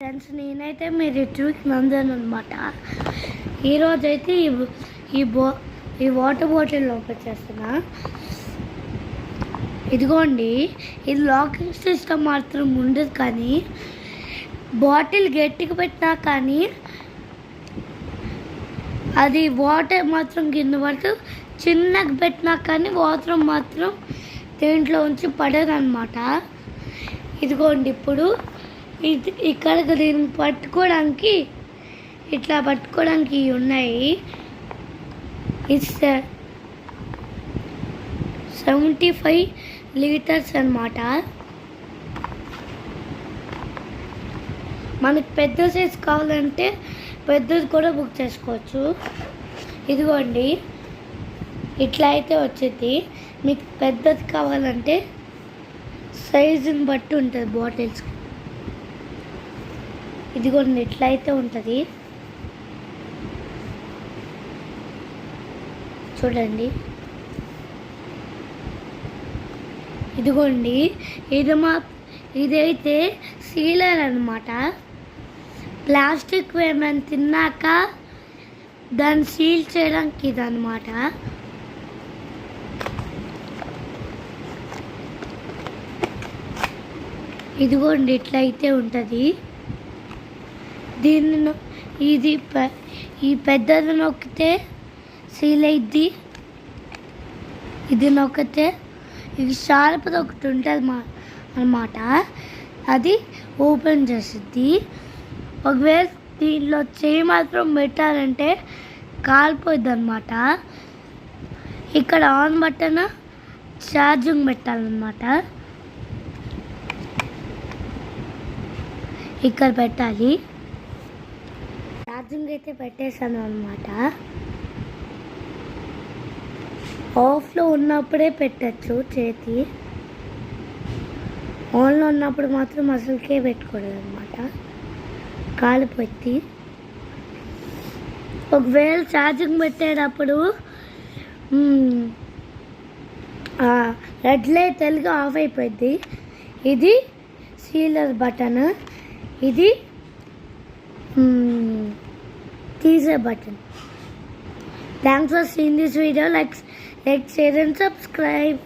Friends, నేనైతే మీ రిట్విక్ నందన్ అనమాట. ఈరోజైతే ఈ వాటర్ బాటిల్ ఓపెన్ చేస్తున్నా. ఇదిగోండి, ఇది లాకింగ్ సిస్టమ్ మాత్రం ఉండదు, కానీ బాటిల్ గట్టిగా పెట్టినా కానీ అది వాటర్ మాత్రం కింద పడుతూ, చిన్నగా పెట్టినా కానీ వాటర్ మాత్రం దేంట్లో ఉంచి పడదన్నమాట. ఇదిగోండి, ఇప్పుడు ఇక్కడికి దీన్ని పట్టుకోవడానికి ఇట్లా పట్టుకోవడానికి ఉన్నాయి. ఇది 75 లీటర్స్ అన్నమాట. మనకి పెద్ద సైజ్ కావాలంటే పెద్దది కూడా బుక్ చేసుకోవచ్చు. ఇదిగోండి, ఇట్లా అయితే వచ్చింది. మీకు పెద్దది కావాలంటే సైజుని బట్టి ఉంటుంది బాటిల్స్కి. ఇదిగోండి, ఇట్లా అయితే ఉంటుంది. చూడండి, ఇదిగోండి, ఇదైతే సీలర్ అన్నమాట. ప్లాస్టిక్ ఏమైనా తిన్నాక దాన్ని సీల్ చేయడానికి ఇదన్నమాట. ఇదిగోండి, ఇట్లా అయితే ఉంటుంది. దీన్ని ఈ పెద్దది నొక్కితే సీల్ అయింది. ఇది నొక్కితే ఇది షార్ప్ది ఒకటి ఉంటుంది అన్నమాట, అది ఓపెన్ చేసిద్ది. ఒకవేళ దీంట్లో చేయి మాత్రం పెట్టాలంటే కాలిపోద్ది అన్నమాట. ఇక్కడ ఆన్ బటన్ ఛార్జింగ్ పెట్టాలన్నమాట. ఇక్కడ పెట్టాలి. ఛార్జింగ్ అయితే పెట్టేసాను అన్నమాట. ఆఫ్లో ఉన్నప్పుడే పెట్టచ్చు చేతి, ఆన్లో ఉన్నప్పుడు మాత్రం అసలుకే పెట్టుకోలేదు అన్నమాట, కాలిపోద్ది. ఒకవేళ ఛార్జింగ్ పెట్టేటప్పుడు రెడ్ లైట్ తెలుగు ఆఫ్ అయిపోద్ది. ఇది సీలర్ బటన్, ఇది తీసే button. Thanks for seeing this video. Like, share and subscribe.